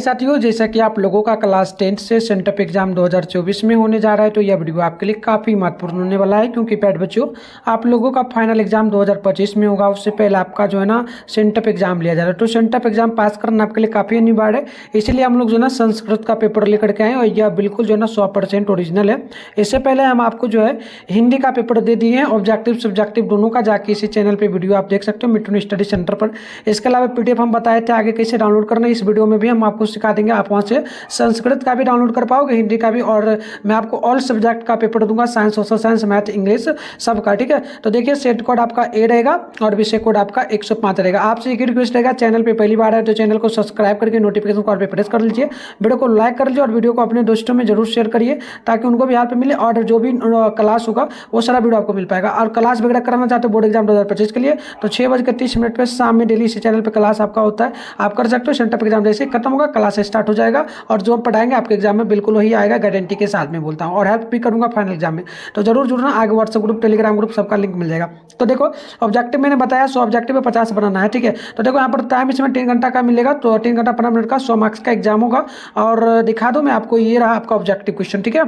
साथियों, जैसा कि आप लोगों का क्लास 10th से सेंटअप एग्जाम 2024 में होने जा रहा है, तो यह वीडियो आपके लिए काफ़ी महत्वपूर्ण होने वाला है। क्योंकि प्यारे बच्चों, आप लोगों का फाइनल एग्जाम 2025 में होगा, उससे पहले आपका जो है ना सेंटअप एग्जाम लिया जा रहा है। तो सेंटअप एग्जाम पास करना आपके लिए काफ़ी अनिवार्य है। इसलिए हम लोग जो है ना संस्कृत का पेपर लेकर के आए और यह बिल्कुल जो है ना 100% ओरिजिनल है। इससे पहले हम आपको जो है हिंदी का पेपर दे दिए हैं, ऑब्जेक्टिव सब्जेक्टिव दोनों का। जाके इसी चैनल पर वीडियो आप देख सकते हो, मिठुन स्टडी सेंटर पर। इसके अलावा PDF हम बताए थे आगे कैसे डाउनलोड करना है, इस वीडियो में भी हम आपको सिखा देंगे। आप वहाँ से संस्कृत का भी डाउनलोड कर पाओगे, हिंदी का भी, और मैं आपको ऑल सब्जेक्ट का पेपर दूंगा, science, social science, math, English सबका। ठीक है, तो देखिए सेट कोड आपका A रहेगा और विषय कोड आपका 105 रहेगा। आपसे एक रिक्वेस्ट रहेगा, चैनल पे पहली बार है तो चैनल को सब्सक्राइब करके नोटिफिकेशन कॉल पे प्रेस कर लीजिए, वीडियो को लाइक कर लीजिए और वीडियो को अपने दोस्तों में जरूर शेयर करिए ताकि उनको भी हेल्प मिले और जो भी क्लास होगा वो सारा वीडियो आपको मिल पाएगा। और क्लास वगैरह कराना चाहते हो बोर्ड एग्जाम 2025 के लिए तो 6:30 पर शाम में डेली इसी चैनल पर क्लास आपका होता है, आप कर सकते हो। सेंटअप एग्जाम जैसे खत्म होगा क्लास स्टार्ट हो जाएगा और जो हम पढ़ाएंगे आपके एग्जाम में बिल्कुल वही आएगा, गारंटी के साथ में बोलता हूँ। और हेल्प भी करूंगा फाइनल एग्जाम में, तो जरूर जुड़ना। आगे व्हाट्सएप ग्रुप, टेलीग्राम ग्रुप सबका लिंक मिल जाएगा। तो देखो ऑब्जेक्टिव मैंने बताया 100 ऑब्जेक्टिव में 50 बनाना है। ठीक है, तो देखो यहाँ पर टाइम इसमें 3 घंटा का मिलेगा, तो 3 घंटा 15 मिनट का 100 मार्क्स का एग्जाम होगा। और दिखा दो मैं आपको, ये रहा आपका ऑब्जेक्टिव क्वेश्चन। ठीक है,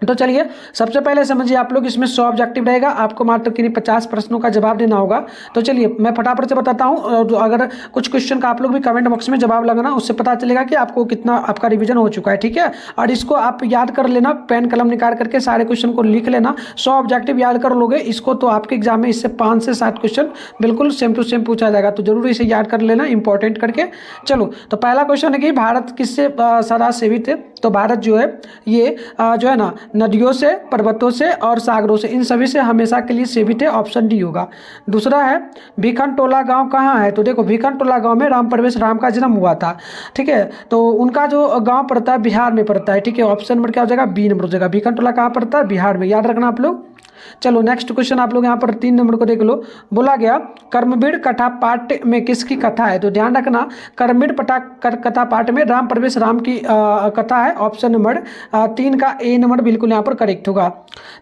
तो चलिए सबसे पहले समझिए आप लोग, इसमें 100 ऑब्जेक्टिव रहेगा, आपको मात्र किन्हीं 50 प्रश्नों का जवाब देना होगा। तो चलिए मैं फटाफट से बताता हूँ, अगर कुछ क्वेश्चन का आप लोग भी कमेंट बॉक्स में जवाब लगाना, उससे पता चलेगा कि आपको कितना आपका रिवीजन हो चुका है। ठीक है, और इसको आप याद कर लेना, पेन कलम निकाल करके सारे क्वेश्चन को लिख लेना। 100 ऑब्जेक्टिव याद कर लोगे इसको तो आपके एग्जाम में इससे 5 से 7 क्वेश्चन बिल्कुल सेम टू सेम पूछा जाएगा, तो जरूर इसे याद कर लेना, इंपॉर्टेंट करके। चलो, तो पहला क्वेश्चन है कि भारत किससे सदा सेवित है? तो भारत जो है ये जो है ना नदियों से, पर्वतों से और सागरों से, इन सभी से हमेशा के लिए सेवित है, ऑप्शन डी होगा। दूसरा है भिखन टोला गांव कहाँ है? तो देखो भिखन टोला गांव में राम परवेश राम का जन्म हुआ था। ठीक है, तो उनका जो गांव पड़ता है बिहार में पड़ता है। ठीक है, ऑप्शन नंबर क्या हो जाएगा? बी नंबर हो जाएगा। भिखन टोला कहाँ पड़ता है? बिहार में, याद रखना आप लोग। चलो नेक्स्ट क्वेश्चन आप लोग यहाँ पर 3 नंबर को देख लो। बोला गया कर्मवीर कथा पाठ में किसकी कथा है? तो ध्यान रखना, कर्मवीर कथा पाठ में राम परवेश राम की कथा है। ऑप्शन नंबर 3 का A नंबर बिल्कुल यहाँ पर करेक्ट होगा।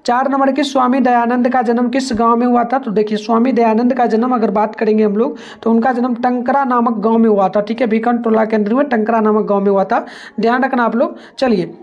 4 नंबर की स्वामी दयानंद का जन्म किस गांव में हुआ था? तो देखिए स्वामी दयानंद का जन्म अगर बात करेंगे हम लोग तो उनका जन्म टंकरा नामक गाँव में हुआ था। ठीक है, भिखन टोला के अंदर में टंकरा नामक गाँव में हुआ था, ध्यान रखना आप लोग। चलिए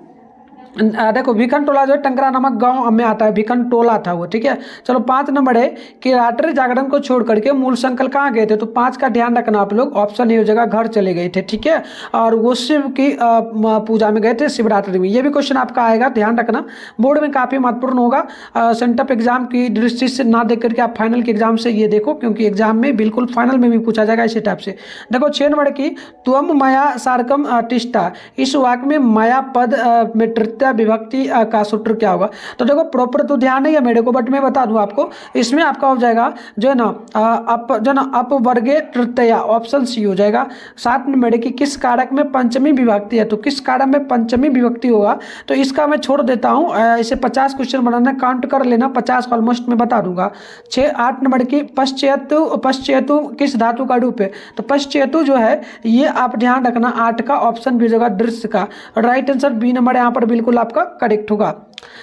देखो भिखन टोला जो है टंकरा नामक गांव में आता है, भिखन टोला था वो। ठीक है, चलो 5 नंबर है कि राष्ट्रीय जागरण को छोड़ करके मूल संकल्प कहाँ गए थे? तो 5 का ध्यान रखना आप लोग, ऑप्शन ए हो जाएगा, घर चले गए थे। ठीक है, और वो शिव की पूजा में गए थे, शिवरात्रि में। ये भी क्वेश्चन आपका आएगा, ध्यान रखना, बोर्ड में काफी महत्वपूर्ण होगा। सेंटअप एग्जाम की दृष्टि से ना देख करके आप फाइनल के एग्जाम से ये देखो, क्योंकि एग्जाम में बिल्कुल फाइनल में भी पूछा जाएगा इसी टाइप से। देखो 6 नंबर की त्वम माया सारकम टिष्ठा, इस वाक्य में माया पद में तृतीय विभक्ति का सूत्र क्या होगा? तो देखो प्रॉपर तो ध्यान नहीं है मेरे को, बट मैं बता दूं आपको, इसमें आपका हो जाएगा जो है ना अपवर्गे तृतीय, ऑप्शन सी हो जाएगा। 7 नंबर की किस कारक में पंचमी विभक्ति है? तो किस कारक में पंचमी विभक्ति होगा? तो इसका मैं छोड़ देता हूं, इसे 50 क्वेश्चन बनाना, काउंट कर लेना, 50 ऑलमोस्ट मैं बता दूंगा। 8 नंबर की पश्चेतु किस धातु का रूप है? तो पश्चेतु जो है ये आप ध्यान रखना, 8 का ऑप्शन भी होगा दृश्य का, राइट आंसर बी नंबर यहाँ पर बिल्कुल आपका करेक्ट होगा।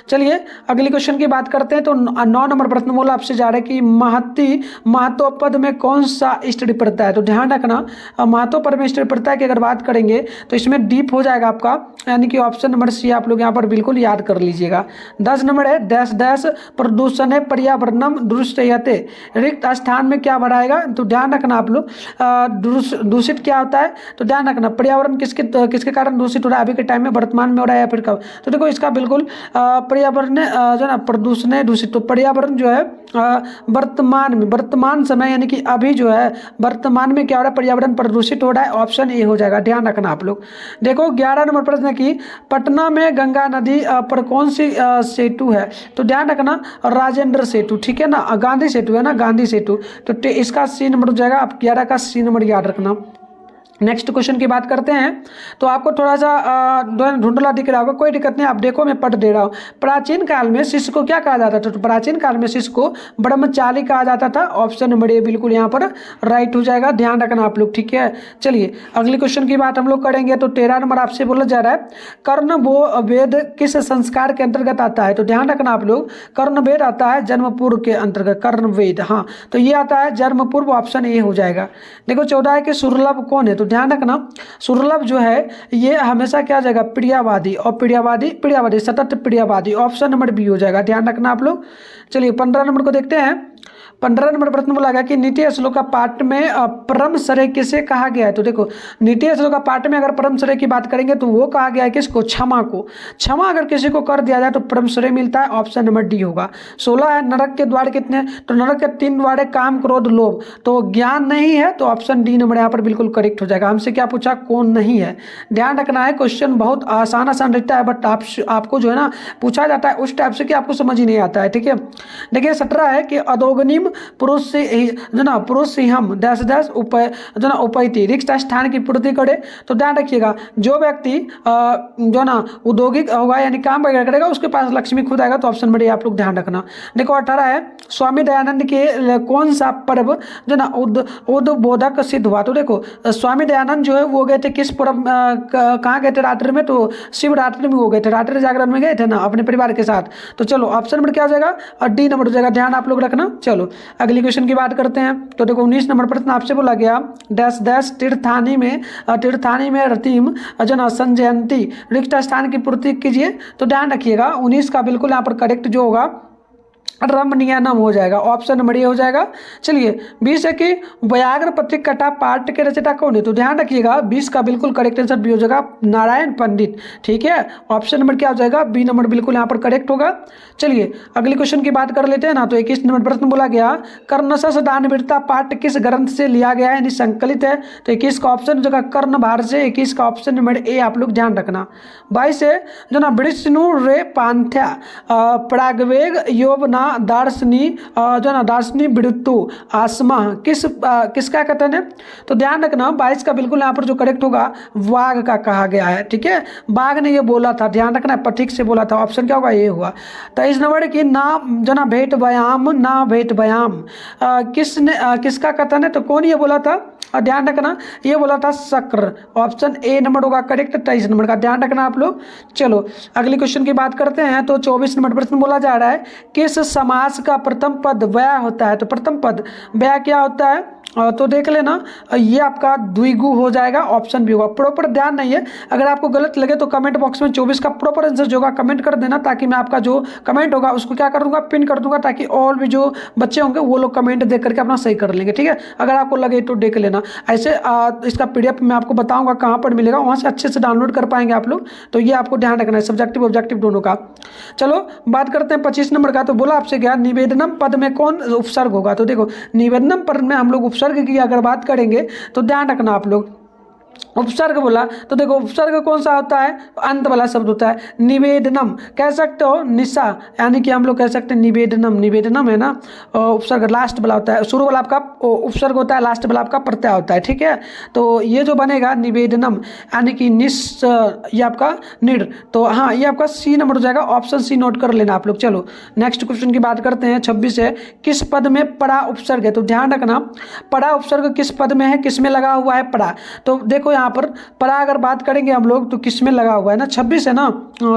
चलिए अगली क्वेश्चन की बात करते हैं। तो 9 नंबर प्रश्न बोला आपसे जा रहा है कि महतो पद में कौन सा स्टडी पड़ता है? तो ध्यान रखना, महतो पद में स्टडी पड़ता है कि अगर बात करेंगे तो इसमें डीप हो जाएगा आपका, यानी कि ऑप्शन नंबर सी आप लोग यहाँ पर बिल्कुल याद कर लीजिएगा। 10 नंबर है डैश डैश प्रदूषण पर्यावरणम दूषयते, रिक्त स्थान में क्या बढ़ाएगा? तो ध्यान रखना आप लोग, दूषित क्या होता है? तो ध्यान रखना पर्यावरण किसके कारण दूषित हो रहा है अभी के टाइम में, वर्तमान में हो रहा है या फिर कब? तो देखो इसका बिल्कुल पर्यावरण जो ना प्रदूषण दूषित, तो पर्यावरण जो है वर्तमान समय यानी कि अभी जो है वर्तमान में क्या हो रहा है, पर्यावरण प्रदूषित हो रहा है, ऑप्शन ए हो जाएगा, ध्यान रखना आप लोग। देखो 11 नंबर प्रश्न की पटना में गंगा नदी पर कौन सी सेतु है? तो ध्यान रखना राजेंद्र सेतु। ठीक है ना, गांधी सेतु है ना, गांधी सेतु। तो इसका सी नंबर हो जाएगा, आप 11 का सी नंबर याद रखना। नेक्स्ट क्वेश्चन की बात करते हैं। तो आपको थोड़ा सा ढूंढला दिख रहा होगा, कोई दिक्कत नहीं, आप देखो मैं पढ़ दे रहा हूँ। प्राचीन काल में शिष्य को क्या कहा जाता था? तो प्राचीन काल में शिष्य को ब्रह्मचारी कहा जाता था, ऑप्शन नंबर ए बिल्कुल यहाँ पर राइट हो जाएगा, ध्यान रखना आप लोग। ठीक है, चलिए अगली क्वेश्चन की बात हम लोग करेंगे। तो 13 नंबर आपसे बोला जा रहा है कर्ण वो वेद किस संस्कार के अंतर्गत आता है? तो ध्यान रखना आप लोग, कर्ण वेद आता है जन्म पूर्व के अंतर्गत, कर्ण वेद, हाँ, तो ये आता है जन्म पूर्व, ऑप्शन ए हो जाएगा। देखो 14 है कि सुरलभ कौन है? तो ध्यान रखना सुलभ जो है ये हमेशा क्या हो जाएगा, प्रियवादी, और प्रियवादी सतत प्रियवादी, ऑप्शन नंबर बी हो जाएगा, ध्यान रखना आप लोग। चलिए 15 नंबर को देखते हैं। 15 नंबर प्रश्न बोला गया कि नीति श्लोक का पाठ में परम श्रेय किसे कहा गया है। तो देखो नीति श्लोक का पाठ में अगर परम श्रेय की बात करेंगे तो वो कहा गया है किसको, क्षमा को। क्षमा अगर किसी को कर दिया जाए तो परम श्रेय मिलता है, ऑप्शन नंबर डी होगा। 16 है नरक के द्वार कितने, तो नरक के 3 द्वार है, काम क्रोध लोभ, तो ज्ञान नहीं है, तो ऑप्शन डी नंबर यहाँ पर बिल्कुल करेक्ट हो जाएगा। हमसे क्या पूछा, कौन नहीं है। ध्यान रखना है क्वेश्चन बहुत आसान रहता है, बट आपको जो है ना पूछा जाता है उस टाइप से कि आपको समझ ही नहीं आता है, ठीक है। देखिए 17 है कि अधोगनिम पुरुष से जो ना पुरुष से हम दस उपाय जो ना उपैती रिक्त स्थान की पूर्ति करे। तो ध्यान रखिएगा जो व्यक्ति जो ना औद्योगिक होगा यानी काम वगैरह करेगा उसके पास लक्ष्मी खुद आएगा, तो ऑप्शन नंबर आप लोग ध्यान रखना। देखो 18 है स्वामी दयानंद के कौन सा पर्व जो ना उद्बोधक सिद्ध हुआ। तो देखो स्वामी दयानंद जो है वो गए थे किस पर्व, कहाँ गए थे, रात्रि में, तो शिवरात्रि में वो गए थे, रात्रि जागरण में गए थे ना अपने परिवार के साथ। तो चलो ऑप्शन नंबर क्या हो जाएगा, और डी नंबर हो जाएगा, ध्यान आप लोग रखना। चलो अगली क्वेश्चन की बात करते हैं। तो देखो 19 नंबर प्रश्न आपसे बोला गया डैश तीर्थानी में रतिम जना संजयंती रिक्त स्थान की पूर्ति कीजिए। तो ध्यान रखिएगा 19 का बिल्कुल यहाँ पर करेक्ट जो होगा रमणीयनम हो जाएगा, ऑप्शन नंबर ए हो जाएगा। चलिए 20 है कि व्याघ्र पत्रिक कथा पाठ के रचयिता कौन है। तो ध्यान रखिएगा 20 का बिल्कुल करेक्ट आंसर बी हो जाएगा, नारायण पंडित, ठीक है। ऑप्शन नंबर क्या हो जाएगा, बी नंबर बिल्कुल यहाँ पर करेक्ट होगा। चलिए अगले क्वेश्चन की बात कर लेते हैं ना। तो 21 नंबर प्रश्न बोला गया कर्णशस दानवीरता पाठ किस ग्रंथ से लिया गया है, यानी संकलित है। तो 21 का ऑप्शन हो जाएगा कर्ण भारत से, 21 का ऑप्शन नंबर ए आप लोग ध्यान रखना। 22 है जो ना विष्णु रे पांथ्या प्रागवेग योवना दार्शनी जो ना दार्शनी विद्युत्तु आसमा किसका कथन है। तो ध्यान रखना 22 का बिल्कुल यहाँ पर जो करेक्ट होगा वाघ का कहा गया है, ठीक है। बाघ ने ये बोला था, ध्यान रखना पथिक से बोला था, ऑप्शन क्या होगा, ये हुआ। 23 नंबर की ना जो ना भेंट व्यायाम किसका कथन है, तो कौन ये बोला था, और ध्यान रखना ये बोला था शक्र, ऑप्शन ए नंबर होगा करेक्ट 23 नंबर का, ध्यान रखना आप लोग। चलो अगली क्वेश्चन की बात करते हैं। तो 24 नंबर प्रश्न बोला जा रहा है किस समास का प्रथम पद व्या होता है। तो प्रथम पद व्या क्या होता है, तो देख लेना ये आपका द्विगु हो जाएगा, ऑप्शन बी होगा। प्रॉपर ध्यान नहीं है, अगर आपको गलत लगे तो कमेंट बॉक्स में 24 का प्रॉपर आंसर जो होगा कमेंट कर देना, ताकि मैं आपका जो कमेंट होगा उसको क्या कर दूंगा, पिन कर दूंगा, ताकि और भी जो बच्चे होंगे वो लोग कमेंट देख करके अपना सही कर लेंगे, ठीक है। अगर आपको लगे तो देख लेना। ऐसे इसका PDF मैं आपको बताऊंगा कहाँ पर मिलेगा, वहाँ से अच्छे से डाउनलोड कर पाएंगे आप लोग। तो ये आपको ध्यान रखना है सब्जेक्टिव ऑब्जेक्टिव दोनों का। चलो बात करते हैं 25 नंबर का। तो बोला आपसे क्या निवेदनम पद में कौन उपसर्ग होगा। तो देखो निवेदनम पद में हम लोग उपसर्ग की अगर बात करेंगे तो ध्यान रखना आप लोग उपसर्ग बोला। तो देखो उपसर्ग कौन सा होता है, अंत वाला शब्द होता है। निवेदनम कह सकते हो निशा, यानी कि हम लोग कह सकते हैं निवेदनम है ना, उपसर्ग लास्ट वाला होता है, शुरू वाला आपका उपसर्ग होता है, लास्ट वाला आपका प्रत्यय होता है, ठीक है। तो ये जो बनेगा निवेदनम यानी कि निश, ये आपका निर, तो हाँ ये आपका सी नंबर हो जाएगा, ऑप्शन सी नोट कर लेना आप लोग। चलो नेक्स्ट क्वेश्चन की बात करते हैं। 26 है किस पद में पड़ा उपसर्ग है। तो ध्यान रखना पड़ा उपसर्ग किस पद में है, किस में लगा हुआ है पड़ा। तो देखो यहाँ पर परा अगर बात करेंगे हम लोग तो किस में लगा हुआ है ना, 26 है ना,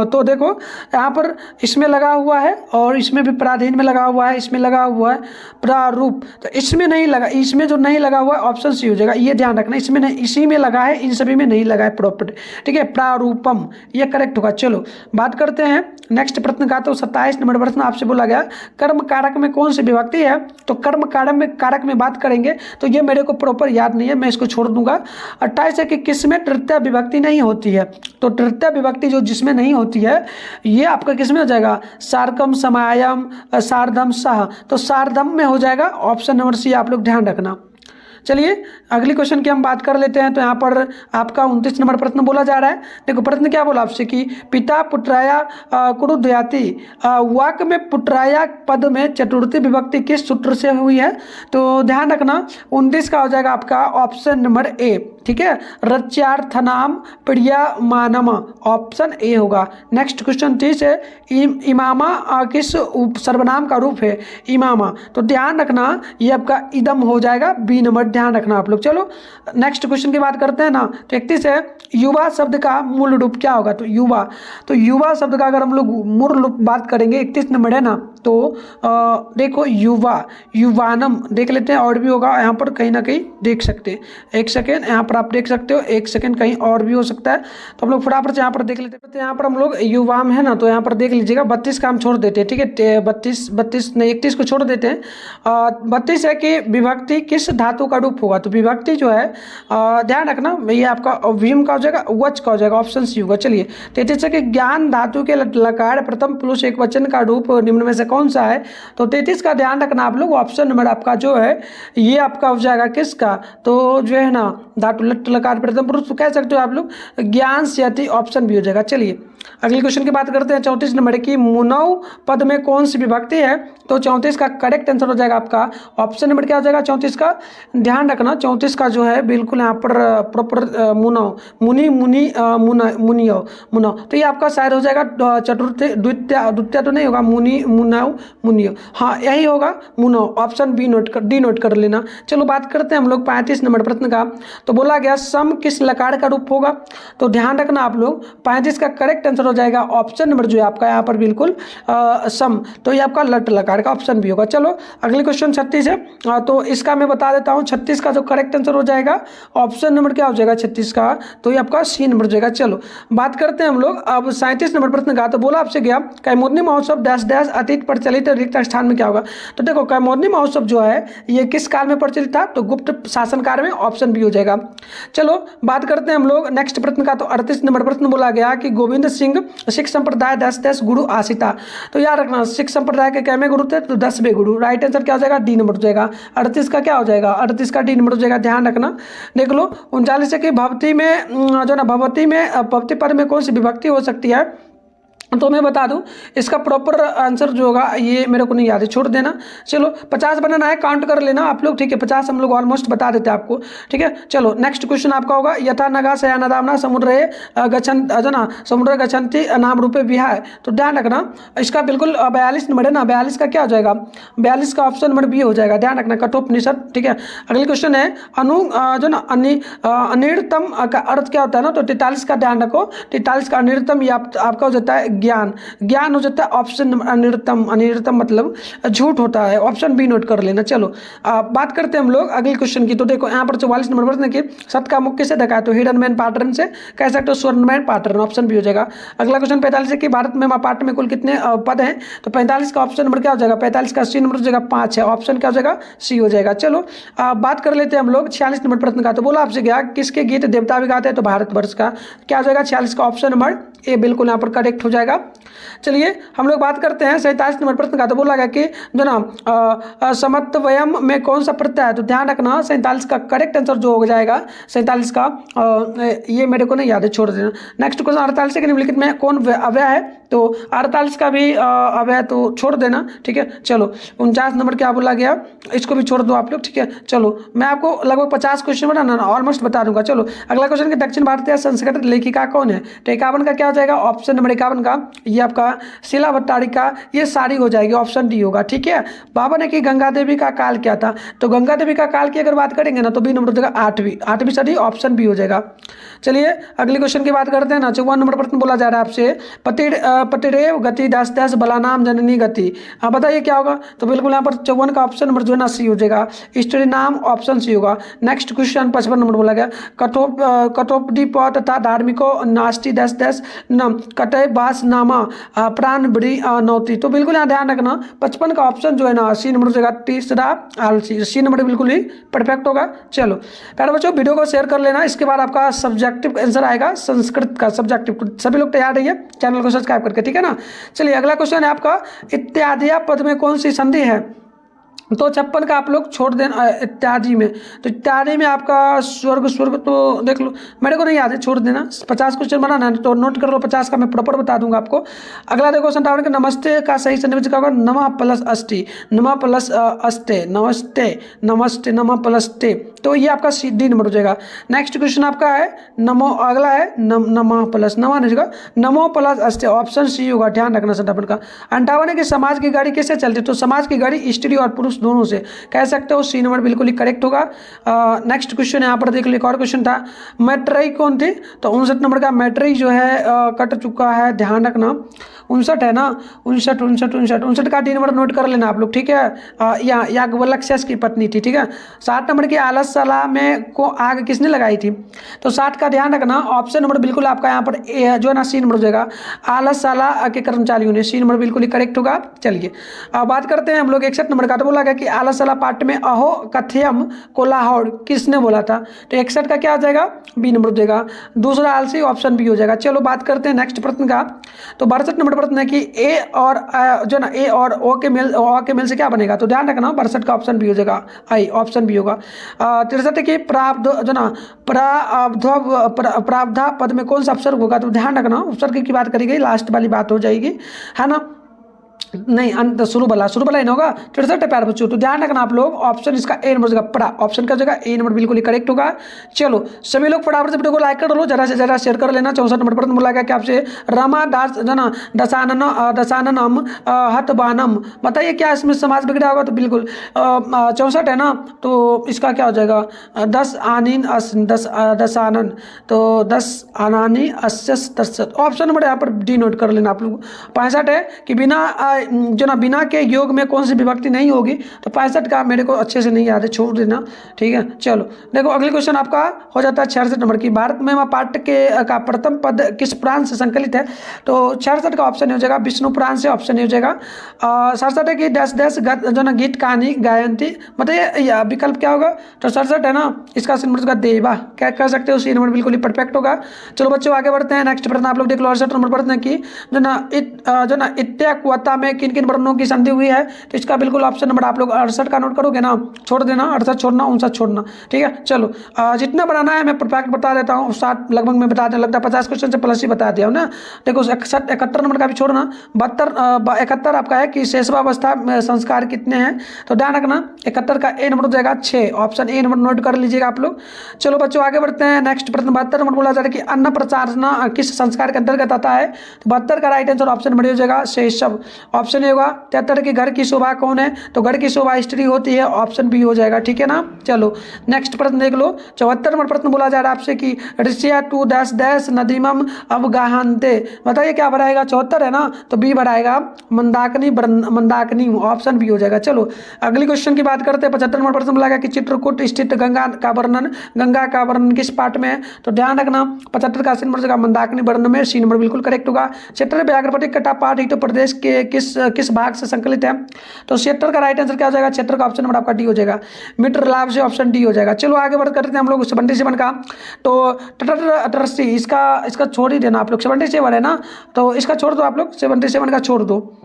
तो देखो यहाँ पर इसमें लगा हुआ है और इसमें भी पराधीन में लगा हुआ है, इसमें लगा हुआ है प्रारूप, तो इसमें नहीं लगा, इसमें जो नहीं लगा हुआ है ऑप्शन सी हो जाएगा, ये ध्यान रखना। इसमें नहीं, इसी में लगा है, इन सभी में नहीं लगा है प्रॉपर्टी, ठीक है, प्रारूपम ये करेक्ट होगा। चलो बात करते हैं नेक्स्ट प्रश्न का। तो 27 नंबर प्रश्न आपसे बोला गया कर्म कारक में कौन सी विभक्ति है। तो कर्म कारक में बात करेंगे तो ये मेरे को प्रॉपर याद नहीं है, मैं इसको छोड़ दूंगा। 28 है कि किसमें तृतीय विभक्ति नहीं होती है। तो तृतीय विभक्ति जो जिसमें नहीं होती है ये आपका किसमें हो जाएगा, सार्कम समायम सार्धम सह, तो सार्धम में हो जाएगा, ऑप्शन नंबर सी आप लोग ध्यान रखना। चलिए अगली क्वेश्चन की हम बात कर लेते हैं। तो यहाँ पर आपका 29 नंबर प्रश्न बोला जा रहा है। देखो प्रश्न क्या बोला आपसे कि पिता पुत्राया कुरुदयाति वाक्य में पुत्राया पद में चतुर्थी विभक्ति किस सूत्र से हुई है। तो ध्यान रखना 29 का हो जाएगा आपका ऑप्शन नंबर ए, ठीक है, रच्यार्थनाम प्रियमानम, ऑप्शन ए होगा। नेक्स्ट क्वेश्चन 30 है इमामा किस सर्वनाम का रूप है इमामा। तो ध्यान रखना ये आपका इदम हो जाएगा, बी नंबर ध्यान रखना आप लोग। चलो नेक्स्ट क्वेश्चन की बात करते हैं ना। तो 31 है युवा शब्द का मूल रूप क्या होगा। तो युवा शब्द का अगर हम लोग मूल रूप बात करेंगे 31 नंबर है ना, तो देखो युवा, युवानम देख लेते हैं, और भी होगा यहाँ पर कहीं ना कहीं देख सकते हैं। एक सेकेंड यहाँ पर आप देख सकते हो, एक सेकेंड कहीं और भी हो सकता है, तो हम लोग फटाफट से यहाँ पर देख लेते हैं। तो यहाँ पर हम लोग युवाम है ना, तो यहाँ पर देख लीजिएगा 32 का हम छोड़ देते हैं, ठीक है, 32 नहीं 31 को छोड़ देते हैं। 32 है कि विभक्ति किस धातु का रूप होगा, तो विभक्ति जो है ध्यान रखना ये आपका व्योम का हो जाएगा, वच का हो जाएगा, ऑप्शन सी होगा। चलिए 33 है कि ज्ञान धातु के लकार प्रथम पुरुष एक वचन का रूप निम्न में से कौन सा है, तो 33 का ध्यान रखना आप लोग, ऑप्शन नंबर आपका जो है ये आपका हो जाएगा किसका, तो जो है ना धातु लट लकार प्रथम पुरुष, तो कह सकते हो आप लोग ज्ञान से अति, ऑप्शन भी हो जाएगा। चलिए अगली क्वेश्चन की बात करते हैं 34 नंबर की, मुनव पद में कौन सी विभक्ति है, तो 34 का करेक्ट आंसर हो जाएगा आपका ऑप्शन नंबर क्या हो जाएगा 34 का, ध्यान रखना 34 का जो है बिल्कुल यहाँ पर प्रॉपर मुनव, मुनि मुनि मुनियो मुनव, तो ये आपका शायद हो जाएगा चतुर्थ द्वितीय तो नहीं होगा, मुनि मुनव मुनियो, हाँ यही होगा मुनव, ऑप्शन बी डी नोट कर लेना। चलो बात करते हैं हम लोग 35 नंबर प्रश्न का, तो बोला गया सम किस लकार का रूप होगा, तो ध्यान रखना आप लोग 35 का करेक्ट आंसर हो जाएगा ऑप्शन नंबर जो है आपका यहाँ पर बिल्कुल सम, तो ये आपका लट लकार का ऑप्शन भी होगा। चलो अगले क्वेश्चन 36 है, तो इसका मैं बता देता हूँ 36 का जो करेक्ट आंसर हो जाएगा ऑप्शन नंबर क्या हो जाएगा 36 का, तो ये आपका सी नंबर हो जाएगा। चलो बात करते हैं हम लोग अब 37 नंबर प्रश्न का, तो बोला आपसे गया कैमोदनी महोत्सव डैश डैश अतीत प्रचलित रिक्त स्थान में क्या होगा, तो देखो कैमोदनी महोत्सव जो है ये किस काल में प्रचलित था, तो गुप्त शासनकाल में, ऑप्शन भी हो जाएगा। चलो बात करते हैं हम लोग नेक्स्ट प्रश्न का, तो 38 नंबर प्रश्न बोला गया कि गोविंद सिंह सिख संप्रदाय 10 गुरु आसिता, तो याद रखना सिख संप्रदाय के कैमे गुरु थे, तो 10वें गुरु, राइट आंसर क्या हो जाएगा डी नंबर हो जाएगा। 38 का क्या हो जाएगा 38 का डी नंबर हो जाएगा, ध्यान रखना। देख लो 39 है कि भवती में जो ना भवती पद में कौन सी विभक्ति हो सकती है, तो मैं बता दूं इसका प्रॉपर आंसर जो होगा ये मेरे को नहीं याद है, छोड़ देना। चलो 50 बनाना है, काउंट कर लेना आप लोग, ठीक है 50 हम लोग ऑलमोस्ट बता देते हैं आपको, ठीक है। चलो नेक्स्ट क्वेश्चन आपका होगा यथा नगा सयाना दामना समुद्र गच्छन जो ना समुद्र गच्छन्ति नाम रूपे विहाय, तो ध्यान रखना इसका बिल्कुल 42 नंबर है ना, 42 का क्या हो जाएगा 42 का ऑप्शन नंबर बी हो जाएगा, ध्यान रखना कठोपनिषद, ठीक है। अगले क्वेश्चन है अनु जो ना अनिर्तम का अर्थ क्या होता है ना, तो 43 का ध्यान रखो, 43 का अनिर्तम ये आपका हो जाता है ज्ञान, ज्ञान हो जाता है ऑप्शन अनिर्तम, अनिर्तम मतलब झूठ होता है, ऑप्शन बी नोट कर लेना। चलो बात करते हैं हम लोग अगले क्वेश्चन की, तो देखो यहाँ पर 44 नंबर प्रश्न की सत का मुख किसे देखा है, तो हिडन मैन पैटर्न से कह सकते हो, स्वर्णमैन पैटर्न, ऑप्शन बी हो जाएगा। अगला क्वेश्चन 45 है कि भारत में पाठ में कुल कितने पद हैं, तो 45 का ऑप्शन नंबर क्या हो जाएगा 45 का सी नंबर हो जाएगा 5 है, ऑप्शन क्या हो जाएगा सी हो जाएगा। चलो बात कर लेते हैं हम लोग 46 नंबर प्रश्न का, तो बोला आपसे गया किसके गीत देवता भी गाते हैं, तो भारतवर्ष का क्या हो जाएगा 46 का ऑप्शन नंबर ए बिल्कुल यहाँ पर करेक्ट हो जाएगा। चलिए हम लोग बात करते हैं 47 नंबर प्रश्न का, तो बोला गया कि जो ना समत्वयम में कौन सा प्रत्यय है, तो ध्यान रखना 47 का करेक्ट आंसर जो हो जाएगा 47 का ये मेरे को नहीं याद है, छोड़ देना। नेक्स्ट क्वेश्चन 48 के निम्नलिखित में कौन अव्यय है, तो 48 का भी अव्यय तो छोड़ देना, ठीक है। चलो 49 नंबर क्या बोला गया, इसको भी छोड़ दो आप लोग, ठीक है। चलो मैं आपको लगभग 50 क्वेश्चन बनाना ऑलमोस्ट बता दूंगा। चलो अगला क्वेश्चन कि दक्षिण भारतीय संस्कृत लेखिका कौन है, तो 51 का क्या हो जाएगा ऑप्शन नंबर 51 का ये आपका शीला भट्टारिका, ये सारी हो जाएगी, ऑप्शन डी होगा, ठीक है। बाबा ने कि गंगा देवी का काल क्या था, तो गंगा देवी का काल की अगर बात करेंगे ना तो बी नंबर हो जाएगा 8वीं सदी, ऑप्शन बी हो जाएगा। चलिए अगले क्वेश्चन की बात करते हैं ना, 54 नंबर प्रश्न बोला जा रहा है आपसे पतिरेव गति 10 बलानाम जननी गति, आप बताइए क्या होगा, तो बिल्कुल यहाँ पर 54 का ऑप्शन नंबर जो है ना सी हो जाएगा, स्त्री नाम ऑप्शन सी होगा। नेक्स्ट क्वेश्चन 55 नंबर बोला गया कठोपदीप तथा धार्मिको नास्ती 10 न कटय बास नामा प्राण बड़ी नौती, तो बिल्कुल यहाँ ध्यान रखना 55 का ऑप्शन जो है ना सी नंबर हो जाएगा, तीसरा आलसी, सी नंबर बिल्कुल ही परफेक्ट होगा। चलो प्यारे बच्चों वीडियो को शेयर कर लेना, इसके बाद आपका सब्जेक्टिव आंसर आएगा संस्कृत का सब्जेक्टिव, सभी लोग तैयार रहिए चैनल को सब्सक्राइब करके, ठीक है ना। चलिए अगला क्वेश्चन है आपका इत्यादि पद में कौन सी संधि है, तो 56 का आप लोग छोड़ देना इत्यादि में, तो इत्यादि में आपका स्वर्ग तो देख लो मेरे को नहीं याद है, छोड़ देना। 50 क्वेश्चन बनाना है तो नोट कर लो, 50 का मैं प्रॉपर बता दूंगा आपको। अगला देखो संतावन के नमस्ते का सही संधि क्या होगा, नमः प्लस अष्टि, नमः प्लस अस्ते, नमस्ते नमस्ते नमः प्लस ते, तो ये आपका डी नंबर हो जाएगा। नेक्स्ट क्वेश्चन आपका है नमो, अगला है नमः प्लस नमः नहीं जाएगा, नमो प्लस अस्ते, ऑप्शन सी होगा, ध्यान रखना संतावन का। 58 है कि समाज की गाड़ी कैसे चलती है, तो समाज की गाड़ी स्त्री और पुरुष ग्रुप्स दोनों से, कह सकते हो सी नंबर बिल्कुल ही करेक्ट होगा। नेक्स्ट क्वेश्चन यहाँ पर देख लो, एक और क्वेश्चन था, मैट्रेई कौन थे? तो 59 नंबर का मैट्रेई जो है कट चुका है, ध्यान रखना। 59 है ना, 59 का डी नंबर नोट कर लेना आप लोग, ठीक है। या गलक्सियस की पत्नी थी, ठीक है। 60 नंबर की आलस सला में को आग किसने लगाई थी? तो 60 का ध्यान रखना, ऑप्शन नंबर बिल्कुल आपका यहाँ पर जो है ना सी नंबर हो जाएगा, आलस साला के कर्मचारियों ने, सी नंबर बिल्कुल ही करेक्ट होगा। चलिए अब बात करते हैं हम लोग 61 नंबर का। तो बोला गया कि आलस साला पाठ में अहो कथयम कोलाहौड़ किसने बोला था? तो 61 का क्या आ जाएगा? बी नंबर हो जाएगा। दूसरा आलसी ऑप्शन बी हो जाएगा। चलो बात करते हैं नेक्स्ट प्रश्न का। तो 62 नंबर प्रश्न है कि ए और जो ना ए और ओ के मेल से क्या बनेगा? तो ध्यान रखना 62 का ऑप्शन बी हो जाएगा, आई ऑप्शन बी होगा। 63 की प्राब्ध जो ना प्रावधा पद में कौन सा उपसर्ग होगा? तो ध्यान रखना उपसर्ग की बात करी गई, लास्ट वाली बात हो जाएगी, है ना। नहीं अंत शुरू वाला ही ना होगा। 63 है प्यार बच्चों, तो ध्यान रखना आप लोग, ऑप्शन इसका ए नंबर जगह पड़ा, ऑप्शन का जगह ए नंबर बिल्कुल ही करेक्ट होगा। चलो सभी लोग फटाफट से वीडियो को लाइक कर लो, जरा से जरा शेयर कर लेना। 64 नंबर पर बोला गया कि आपसे रमा दास जना दसाननम हतबानम, बताइए क्या इसमें समाज बिगड़ा होगा? तो बिल्कुल 64 है ना, तो इसका क्या हो जाएगा? 10 आनीन दसानन, तो 10 आनानी अस्यस दसत, ऑप्शन नंबर यहाँ पर डी नोट कर लेना आप लोग। 65 है कि बिना जो ना बिना के योग में कौन सी विभक्ति नहीं होगी? तो 65 का मेरे को अच्छे से नहीं याद है, छोड़ देना, ठीक है। चलो देखो अगले क्वेश्चन आपका हो जाता है 66 नंबर की। भारत में पाठ के का प्रथम पद किस पुराण से संकलित है? तो 66 का ऑप्शन हो जाएगा विष्णु पुराण से, ऑप्शन हो जाएगा। 67 है कि 10 जो ना गीत कहानी गायन थी, बताइए विकल्प क्या होगा? तो 67 है ना, इसका नंबर का देवा, क्या कह सकते हो? सी नंबर बिल्कुल ही परफेक्ट होगा। चलो बच्चों आगे बढ़ते हैं। नेक्स्ट प्रश्न आप लोग देख लो, 68 नंबर प्रश्न की जो ना इत्याकुवता में किन किन वर्णों की संधि हुई है? तो इसका बिल्कुल ऑप्शन नंबर आप लोग 68 का नोट करोगे ना, छोड़ देना, 68 छोड़ना, 59 छोड़ना, ठीक है। चलो जितना बनाना है मैं परफेक्ट बता देता हूँ, 60 लगभग में बता दें, लगता है 50 क्वेश्चन से प्लस ही बता दिया हूँ ना। देखो 71 नंबर का भी छोड़ना, 71 आपका है कि शेषवावस्था में संस्कार कितने हैं? तो ध्यान रखना 71 का ए नंबर हो जाएगा 6, ऑप्शन ए नंबर नोट कर लीजिएगा आप लोग। चलो बच्चों आगे बढ़ते हैं। नेक्स्ट प्रश्न 72 नंबर बोला जा रहा है कि अन्न प्रचारना किस संस्कार के अंतर्गत आता है? तो 72 का राइट आंसर ऑप्शन नंबर हो जाएगा शैशव, ऑप्शन ए होगा। 73 की घर की शोभा कौन है? तो घर की शोभा स्त्री होती है, ऑप्शन बी हो जाएगा, ठीक है ना। चलो नेक्स्ट प्रश्न देख लो, 74 नंबर प्रश्न बोला जा रहा है आपसे कि ऋषिया टू डैश डैश नदीमम अवगाहनते, बताइए क्या बढ़ाएगा? 74 है ना, तो बी बढ़ाएगा मंदाकिनी, ऑप्शन बी हो जाएगा। चलो अगली क्वेश्चन की बात करते हैं। 75 नंबर प्रश्न बोला गया कि चित्रकूट स्थित गंगा का वर्णन किस पाठ में है? तो ध्यान रखना 75 का नंबर जगह मंदाकिनी वर्णन में, सी नंबर बिल्कुल करेक्ट होगा। 76 व्याघ्रपति कटा पाठ हित प्रदेश के किस भाग से संकलित है? तो 76 का राइट आंसर क्या हो जाएगा? 76 का ऑप्शन नंबर आपका डी हो जाएगा, मित्र लाभ से, ऑप्शन डी हो जाएगा। चलो आगे बढ़ करते हैं हम लोग 77 का। तो टटरसी इसका छोड़ ही देना आप लोग, 77 है ना, तो इसका छोड़ दो आप लोग, 77 का छोड़ दो।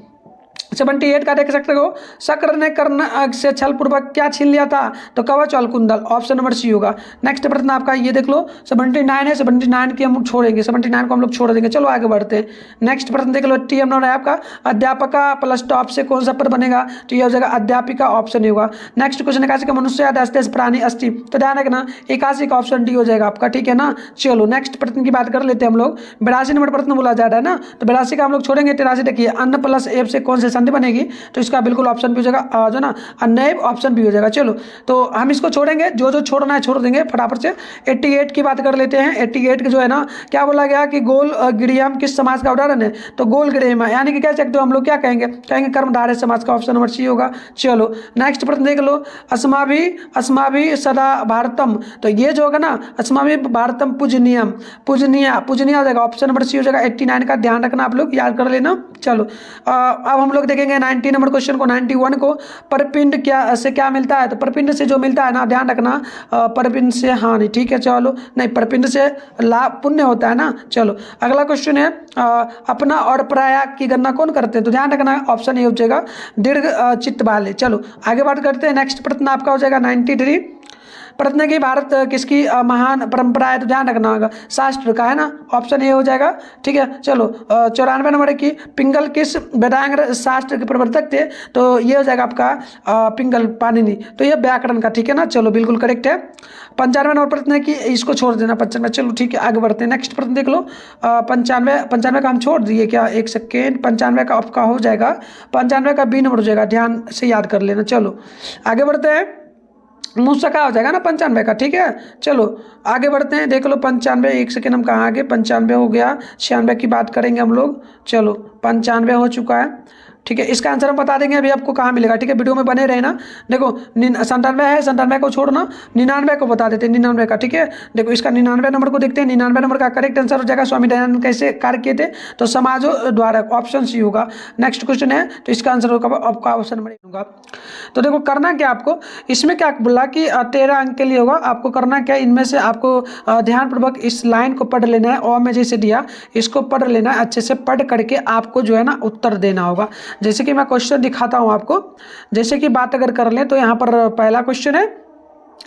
78 का देख सकते हो, शक्र ने कर्ण से छल पूर्वक क्या छीन लिया था? तो कवच और कुंडल, ऑप्शन नंबर सी होगा। नेक्स्ट प्रश्न आपका ये देख लो, 79 है, 79 की हम छोड़ेंगे, 79 को हम लोग छोड़ देंगे। चलो आगे बढ़ते हैं। नेक्स्ट प्रश्न देख लो, टी नंबर है आपका, अध्यापका प्लस टॉप से कौन सा पद बनेगा? तो ये हो जाएगा अध्यापिका, ऑप्शन होगा। नेक्स्ट क्वेश्चन 81 का मनुष्य या दस प्राणी अस्थि, तो ध्यान रखना 81 का ऑप्शन डी हो जाएगा आपका, ठीक है ना। चलो नेक्स्ट प्रश्न की बात कर लेते हैं हम लोग। 82 नंबर प्रश्न बोला जा रहा है ना, तो 82 का हम लोग छोड़ेंगे। 83 देखिए, अन्न प्लस एब से कौन से संधि बनेगी? तो इसका बिल्कुल ऑप्शन भी हो जाएगा जो ना अनैब, ऑप्शन भी हो जाएगा। चलो तो हम इसको छोड़ेंगे, जो छोड़ना है छोड़ देंगे फटाफट से। 88 की बात कर लेते हैं। 88 जो है ना, क्या बोला गया कि गोल गिड़ियम किस समाज का उदाहरण है? तो गोल गिड़ियम, यानी कि कह सकते हो हम लोग क्या कहेंगे कर्मधारय समाज का, ऑप्शन नंबर सी होगा। चलो नेक्स्ट प्रश्न देख लो, अस्माभि सदा भारतम, तो ये जो होगा ना अस्माभि भारतम पूजनीयम, पूजनीय हो जाएगा, ऑप्शन नंबर सी हो जाएगा। 89 का ध्यान रखना आप लोग, याद कर लेना। चलो अब हम लोग देखेंगे 90 नंबर क्वेश्चन को। 91 को परपिंड क्या मिलता है? तो परपिंड से जो मिलता है ना, ध्यान रखना परपिंड से हानि, ठीक है। चलो नहीं, परपिंड से लाभ पुण्य होता है ना। चलो अगला क्वेश्चन है, अपना और पराया की गणना कौन करते हैं? तो ध्यान रखना ऑप्शन ए हो जाएगा दीर्घ चित्त वाले। चलो आगे बात करते हैं। नेक्स्ट प्रश्न आपका हो जाएगा 93। प्रश्न है कि भारत किसकी महान परंपरा है, तो ध्यान रखना होगा शास्त्र का, है ना, ऑप्शन ए हो जाएगा। ठीक है, चलो 94 नंबर की पिंगल किस वेदांग शास्त्र के प्रवर्तक थे, तो ये हो जाएगा आपका पिंगल पाणिनि, तो ये व्याकरण का। ठीक है ना, चलो बिल्कुल करेक्ट है। 95 नंबर प्रश्न है कि इसको छोड़ देना 95, चलो ठीक है आगे बढ़ते हैं। नेक्स्ट प्रश्न देख लो 95 का हम छोड़ दिए क्या, एक सेकेंड, 95 का आपका हो जाएगा, 95 का बी नंबर हो जाएगा, ध्यान से याद कर लेना। चलो आगे बढ़ते हैं, मुझसे हो जाएगा ना 95 का। ठीक है, चलो आगे बढ़ते हैं, देख लो 95, एक सेकेंड हम कहाँ आगे, 95 हो गया, 96 की बात करेंगे हम लोग। चलो 95 हो चुका है। ठीक है, इसका आंसर हम बता देंगे अभी आपको कहाँ मिलेगा। ठीक है, वीडियो में बने रहे ना। देखो 97 है, 97 को छोड़ना, 99 को बता देते हैं, 99 का। ठीक है, देखो इसका 99 नंबर को देखते हैं, 99 नंबर का करेक्ट आंसर हो जाएगा स्वामी दयानंद कैसे कार्य किए थे, तो समाजो द्वारा, ऑप्शन सी होगा। नेक्स्ट क्वेश्चन है, तो इसका आंसर होगा आपका ऑप्शन नंबर होगा। तो देखो करना क्या आपको, इसमें क्या बोला कि 13 अंक के लिए होगा, आपको करना क्या, इनमें से आपको ध्यानपूर्वक इस लाइन को पढ़ लेना है, और मैं जैसे दिया इसको पढ़ लेना है, अच्छे से पढ़ करके आपको जो है ना उत्तर देना होगा। जैसे कि मैं क्वेश्चन दिखाता हूं आपको, जैसे कि बात अगर कर लें तो यहाँ पर पहला क्वेश्चन है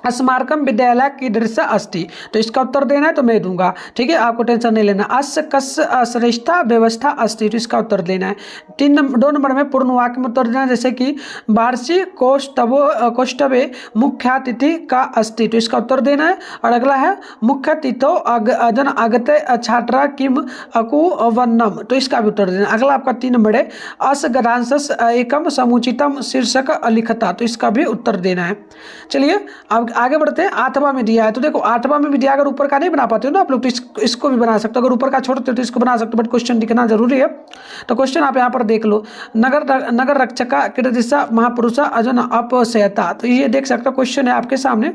स्मारकम विद्यालय की दृश्य अस्ति, तो इसका उत्तर देना है तो मैं दूंगा। ठीक है, आपको टेंशन नहीं लेना। अस्य कस्य श्रेष्ठा व्यवस्था अस्ति, तो इसका उत्तर देना है। 2 नंबर में पूर्ण वाक्य में उत्तर देना है, जैसे कि वार्षिक कौष्टवे मुख्यातिथि का अस्ति, तो इसका उत्तर देना है। और अगला है मुख्यातिथो जन आगते छात्रा किम अकु वन्नम, तो इसका भी उत्तर देना है। अगला आपका 3 नंबर है अस गदांशस एकम समुचितम शीर्षक लिखता, तो इसका भी उत्तर देना है। चलिए अब आगे बढ़ते हैं। 8वां में दिया है, तो देखो 8वां में भी दिया, अगर ऊपर का नहीं बना पाते हो ना आप लोग तो इसको भी बना सकते हो, अगर ऊपर का छोड़ते हो तो इसको बना सकते हो, बट क्वेश्चन दिखना जरूरी है। तो क्वेश्चन आप यहाँ पर देख लो, नगर रक्षका कीर्तिशा महापुरुषा अजन अपसयता, तो ये देख सकते हो क्वेश्चन है आपके सामने।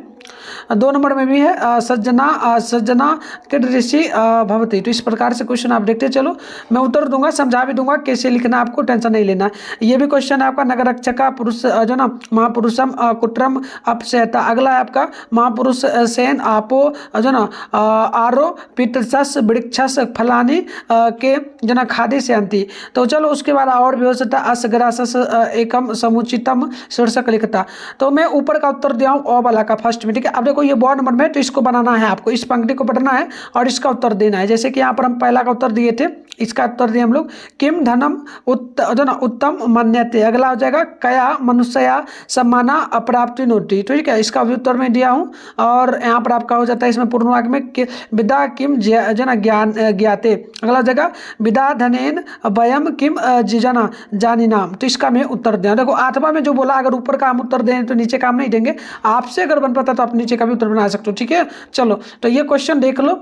2 नंबर में भी है सज्जना कीर्तिषि भवती, तो इस प्रकार से क्वेश्चन आप देखते चलो, मैं उत्तर दूंगा, समझा भी दूंगा कैसे लिखना, आपको टेंशन नहीं लेना। ये भी क्वेश्चन है आपका, नगर रक्षका पुरुष जो ना महापुरुषम कुट्रम अपसयता। अगला है आपका महापुरुष सेन आपो जो ना आरो पितृसस वृक्षस फलानी के जना खादी से अंति, तो चलो उसके बाद और भी हो सकता असग्रासस एकम समुचितम शीर्षक लिखता, तो मैं ऊपर का उत्तर दिया हूँ ओ वाला का फर्स्ट में। ठीक है, अब देखो ये 2 नंबर में, तो इसको बनाना है आपको, इस पंक्ति को पढ़ना है और इसका उत्तर देना है। जैसे कि यहाँ पर हम पहला का उत्तर दिए थे, इसका उत्तर दिए हम लोग किम धनम उत्तम मान्यते, अगला हो जाएगा कया मनुष्या सम्माना अप्राप्ति नोटी, ठीक है, इसका भी उत्तर में दिया हूँ। और यहाँ पर आपका हो जाता है इसमें पूर्ण वाक्य में विदा किम जना ज्ञान ज्ञाते, अगला जगह विदा धनेन वयम किम जना जानी नाम, तो इसका मैं उत्तर दिया। देखो 8वां में जो बोला, अगर ऊपर का हम उत्तर दें तो नीचे का हम नहीं देंगे, आपसे अगर बन पाता तो आप नीचे का भी उत्तर बना सकते हो। ठीक है, चलो तो ये क्वेश्चन देख लो,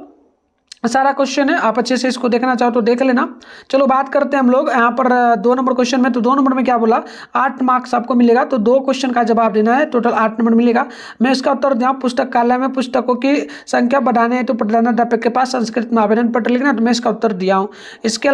सारा क्वेश्चन है, आप अच्छे से इसको देखना चाहो तो देख लेना। चलो बात करते हैं हम लोग यहाँ पर 2 नंबर क्वेश्चन में, तो 2 नंबर में क्या बोला 8 मार्क्स आपको मिलेगा, तो 2 क्वेश्चन का जवाब देना है, टोटल 8 नंबर मिलेगा। मैं इसका उत्तर दिया पुस्तकालय में पुस्तकों की संख्या बढ़ाने है तो प्रधानाध्यापक के पास संस्कृत में आवेदन पत्र लिखना, तो मैं इसका उत्तर दिया हूँ। इसके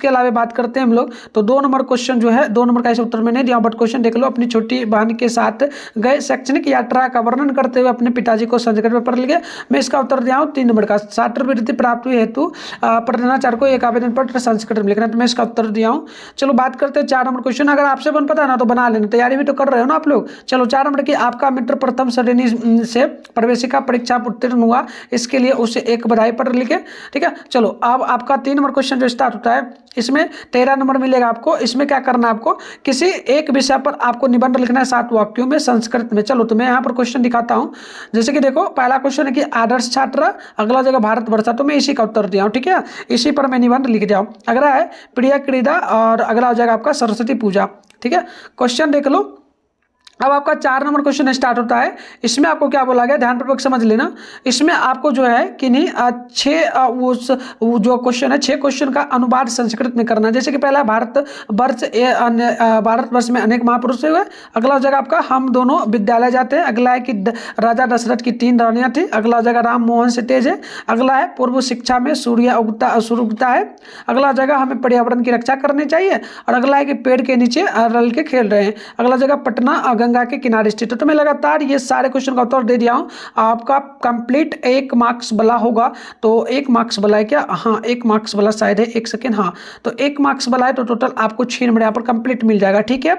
अलावा बात करते हैं हम लोग, तो 2 नंबर क्वेश्चन जो है 2 नंबर का ऐसे उत्तर में नहीं दिया, बट क्वेश्चन देख लो, अपनी छोटी बहन के साथ गए शैक्षणिक यात्रा का वर्णन करते हुए अपने पिताजी को संस्कृत में पत्र लिखे, मैं इसका उत्तर दिया हूँ 3 नंबर का छात्रवृत्ति प्राप्त हुई हेतु प्रधानाचार्य को एक आवेदन पत्र संस्कृत में लिखना, तो मैं इसका उत्तर दिया हूँ। चलो बात करते हैं 4 नंबर क्वेश्चन, अगर आपसे बन पता ना तो बना लेना, तैयारी भी तो कर रहे हो ना आप लोग। चलो 4 नंबर की, आपका मित्र प्रथम श्रेणी से प्रवेशिका परीक्षा उत्तीर्ण हुआ, इसके लिए उसे एक बधाई पत्र लिखे। ठीक है, चलो अब आपका 3 नंबर क्वेश्चन जो स्टार्ट होता है, इसमें 13 नंबर मिलेगा आपको। इसमें क्या करना है आपको, किसी एक विषय पर आपको निबंध लिखना है 7 वाक्यों में संस्कृत में। चलो तो मैं यहाँ पर क्वेश्चन दिखाता हूँ, जैसे कि देखो पहला क्वेश्चन है कि आदर्श छात्र, अगला जगह भारत वर्षा, तो मैं इसी का उत्तर दिया हूँ। ठीक है, इसी पर मैं निबंध लिख जाऊँ। अगला है प्रिय क्रीड़ा, और अगला हो जाएगा आपका सरस्वती पूजा। ठीक है, क्वेश्चन देख लो। अब आपका 4 नंबर क्वेश्चन स्टार्ट होता है, इसमें आपको क्या बोला गया ध्यानपूर्वक समझ लेना। इसमें आपको जो है कि नहीं 6 जो क्वेश्चन है 6 क्वेश्चन का अनुवाद संस्कृत में करना है। जैसे कि पहला भारतवर्ष में अनेक महापुरुष हुए, अगला हो जाएगा आपका हम दोनों विद्यालय जाते हैं, अगला है कि राजा दशरथ की 3 रानियां थी, अगला हो जाएगा राम मोहन से तेज है, अगला है पूर्व शिक्षा में सूर्य उगता है, अगला हो जाएगा हमें पर्यावरण की रक्षा करनी चाहिए, और अगला है कि पेड़ के नीचे रल के खेल रहे हैं, अगला जगह पटना गंगा के किनारे स्थित है। तो मैं लगातार ये सारे क्वेश्चन का उत्तर दे दिया हूँ। आपका कंप्लीट 1 मार्क्स वाला होगा, तो 1 मार्क्स वाला है क्या, हाँ 1 मार्क्स वाला शायद है, 1 सेकेंड, हाँ तो 1 मार्क्स वाला है, तो टोटल आपको 6 नंबर यहाँ पर कंप्लीट मिल जाएगा। ठीक है,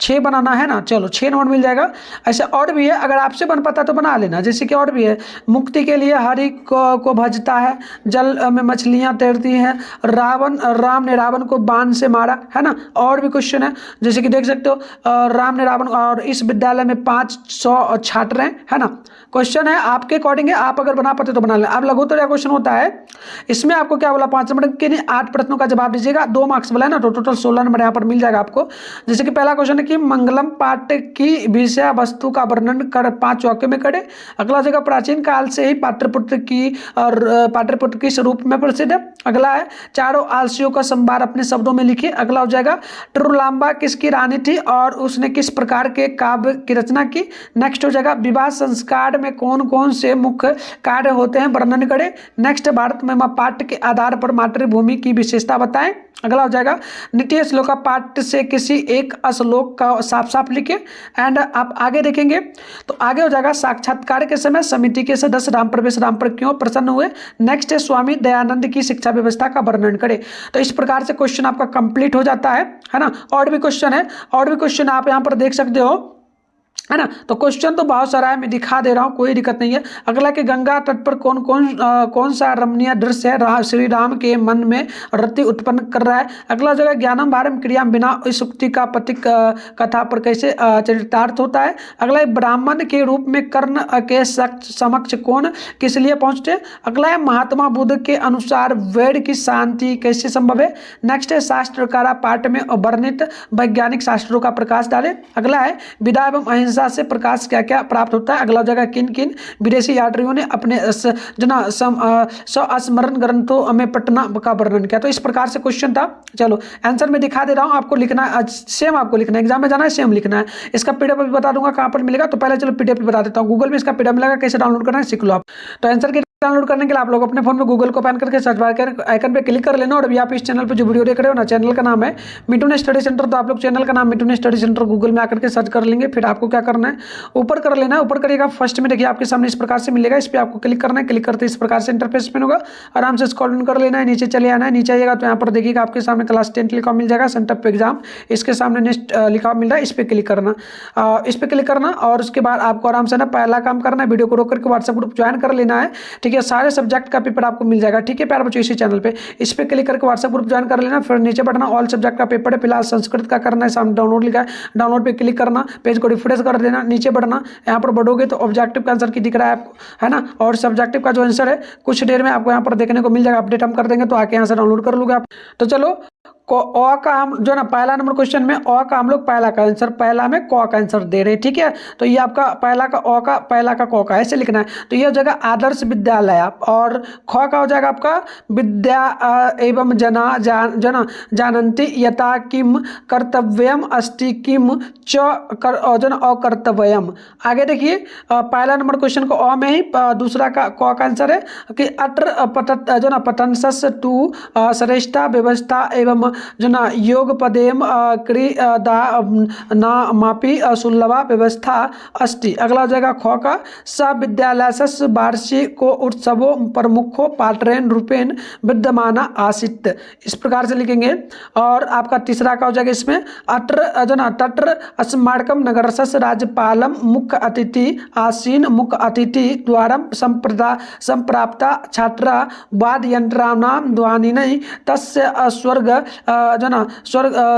6 बनाना है ना, चलो 6 नंबर मिल जाएगा। ऐसे और भी है, अगर आपसे बन पाता तो बना लेना। जैसे कि और भी है, मुक्ति के लिए हरि को भजता है, जल में मछलियां तैरती हैं, राम ने रावण को बाण से मारा, है ना। और भी क्वेश्चन है, जैसे कि देख सकते हो राम ने रावण, और इस विद्यालय में 500 छात्र हैं, है ना। क्वेश्चन है आपके अकॉर्डिंग है, आप अगर बना पाते तो बना लें। अब लघुत्तर या क्वेश्चन होता है, इसमें आपको क्या बोला, 5 नंबर के नहीं 8 प्रश्नों का जवाब दीजिएगा, 2 मार्क्स वाला है ना, तो टोटल 16 नंबर यहाँ पर मिल जाएगा आपको। जैसे कि पहला क्वेश्चन है कि मंगलम पाठ की विषय वस्तु का वर्णन कर 5 वाक्यों में करे। अगला जगह प्राचीन काल से ही पाटलिपुत्र की और पाटलिपुत्र किस रूप में प्रसिद्ध है। अगला है चारों आलसियों का संवार अपने शब्दों में लिखिए। अगला हो जाएगा टुरुलांबा किसकी रानी थी और उसने किस प्रकार के काव्य की रचना की। नेक्स्ट हो जाएगा विवाह संस्कार में कौन कौन से मुख्य कार्य होते हैं, वर्णन करें। नेक्स्ट भारत में पाठ के आधार पर मातृभूमि की विशेषता बताएं। अगला हो जाएगा नित्य श्लोक पाठ से किसी एक श्लोक का साफ साफ लिखे। एंड आप आगे देखेंगे तो आगे हो जाएगा साक्षात्कार के समय समिति के सदस्य राम पर क्यों प्रसन्न हुए। नेक्स्ट है स्वामी दयानंद की शिक्षा व्यवस्था का वर्णन करें। तो इस प्रकार से क्वेश्चन आपका कंप्लीट हो जाता है ना। और भी क्वेश्चन है, और भी क्वेश्चन आप यहाँ पर देख सकते हो, है ना। तो क्वेश्चन तो बहुत सारा है, मैं दिखा दे रहा हूँ, कोई दिक्कत नहीं है। अगला कि गंगा तट पर कौन सा रमणीय दृश्य है श्री राम के मन में रति उत्पन्न कर रहा है। अगला जगह ज्ञानम भारम क्रिया बिना इस उक्ति का प्रतीक कथा पर कैसे चरितार्थ होता है। अगला है ब्राह्मण के रूप में कर्ण के समक्ष कौन किस लिए पहुंचते। अगला है महात्मा बुद्ध के अनुसार वेद की शांति कैसे संभव है। नेक्स्ट है शास्त्रकारा पाठ में वर्णित वैज्ञानिक शास्त्रों का प्रकाश डाले। अगला है विदा एवं अहिंसा से प्रकाश क्या क्या प्राप्त होता है। अगला जगह किन किन विदेशी यात्रियों ने अपने स्मरण ग्रंथों में पटना का वर्णन किया। तो इस प्रकार से क्वेश्चन था। चलो आंसर में दिखा दे रहा हूं, आपको लिखना है सेम, आपको लिखना है, एग्जाम में जाना है सेम लिखना है। इसका पीडीएफ भी बता दूंगा कहां पर मिलेगा। तो पहले चलो पीडीएफ बता देता हूं, गूगल में इसका पीडीएफ मिलेगा, कैसे डाउनलोड करना है सीख लो आप। तो आंसर के डाउनलोड करने के लिए आप लोग अपने फोन में गूगल को ओपन करके सर्च बार के आइकन पे क्लिक कर लेना। और अभी आप इस चैनल पे जो वीडियो देख रहे हो ना, चैनल का नाम है मिठुन स्टडी सेंटर। तो आप लोग चैनल का नाम मिठुन स्टडी सेंटर गूगल में आकर के सर्च कर लेंगे। फिर आपको क्या करना है, ऊपर कर लेना है। ऊपर करिएगा, फर्स्ट में देखिए आपके सामने इस प्रकार से मिलेगा, इस पर आपको क्लिक करना है। क्लिक करते इस प्रकार से इंटरफेस में होगा, आराम से स्क्रॉल कर लेना है, नीचे चले आना है। नीचे आइएगा तो यहाँ पर देखिएगा आपके सामने क्लास 10 लिखा मिल जाएगा, सेंटर पे एग्जाम, इसके सामने नेक्स्ट लिखा मिल रहा है, इस पर क्लिक करना, इस पर क्लिक करना। और उसके बाद आपको आराम से ना पहला काम करना है, वीडियो को रोक करके व्हाट्सएप ग्रुप ज्वाइन कर लेना है। ठीक है, सारे सब्जेक्ट का पेपर आपको मिल जाएगा। ठीक है प्यारे बच्चों, इसी चैनल पे इस पे क्लिक करके व्हाट्सएप ग्रुप ज्वाइन कर लेना। फिर नीचे बढ़ना, ऑल सब्जेक्ट का पेपर है, फिलहाल संस्कृत का करना है, सामने डाउनलोड लिखा है, डाउनलोड पे क्लिक करना, पेज को रिफ्रेश कर देना, नीचे बढ़ना। यहाँ पर बढ़ोगे तो ऑब्जेक्टिव का आंसर की दिख रहा है आपको, है ना। और सब्जेक्टिव का जो आंसर है कुछ देर में आपको यहाँ पर देखने को मिल जाएगा, अपडेट हम कर देंगे, तो आके यहाँ से डाउनलोड कर लोगे आप। तो चलो अ का हम जो ना पहला नंबर क्वेश्चन में अ का हम लोग पहला का आंसर, पहला में क का आंसर दे रहे हैं। ठीक है, तो ये आपका पहला का अ का, पहला का क का, ऐसे लिखना है। तो ये हो जाएगा आदर्श विद्यालय आप, और ख का हो जाएगा आपका विद्या एवं जानन्ति यथा किम कर्तव्यम अस्ति किम च अकर्तव्यम। आगे देखिए पहला नंबर क्वेश्चन को अ में ही, दूसरा का क का आंसर है कि अत्र पतंसस टू श्रेष्ठा व्यवस्था एवं जो ना योग पदेम क्रीदा ना मापी सुलभा व्यवस्था अस्ति। अगला हो जाएगा ख का स विद्यालयस वार्षिको उत्सवो प्रमुखो पाठरेण रूपेण विद्यमाना आसित, इस प्रकार से लिखेंगे। और आपका तीसरा का हो जाएगा इसमें अत्र जो ना तत्र अस्माकम नगरस राज्यपालम मुख्य अतिथि आसीन मुख्य अतिथि द्वारा संप्राप्ता छात्रा वाद यंत्राणां ध्वनिनैः तस्य स्वर्ग जो ना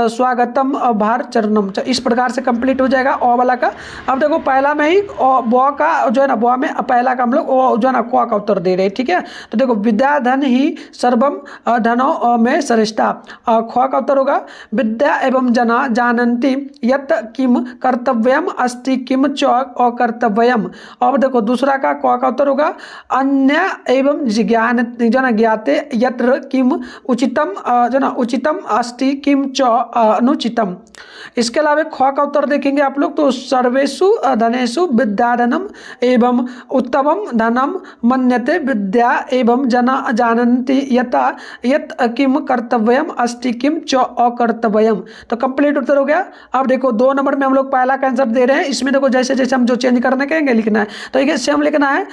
स्वागतम भार चरणम। इस प्रकार से कंप्लीट हो जाएगा अ वाला का। अब देखो पहला में ही ब का जो है ना, ब में पहला का हम लोग जो है ना क का उत्तर दे रहे हैं। ठीक है, तो देखो विद्या धन ही सर्वम धनो में श्रेष्ठा, ख का उत्तर होगा विद्या एवं जना जानन्ति यत किम कर्तव्यम अस्ति किम च अकर्तव्यम। अब देखो दूसरा का क का उत्तर होगा अन्य एवं ज्ञान जन ज्ञाते यत्र किम उचितम जो ना उचितम अस्ति किम च अनुचितम। इसके अलावा ख का उत्तर देखेंगे आप लोग तो सर्वेषु धनेषु विद्याधनम एवं उत्तमम धनम मन्यते विद्या एवं जना जानन्ति यथा यत किम कर्तव्यम अस्ति किम च अकर्तव्यम। तो कंप्लीट उत्तर हो गया। अब देखो 2 नंबर में हम लोग पहला का आंसर दे रहे हैं, इसमें देखो जैसे जैसे हम जो चेंज करने कहेंगे लिखना है। तो ये सेम लिखना है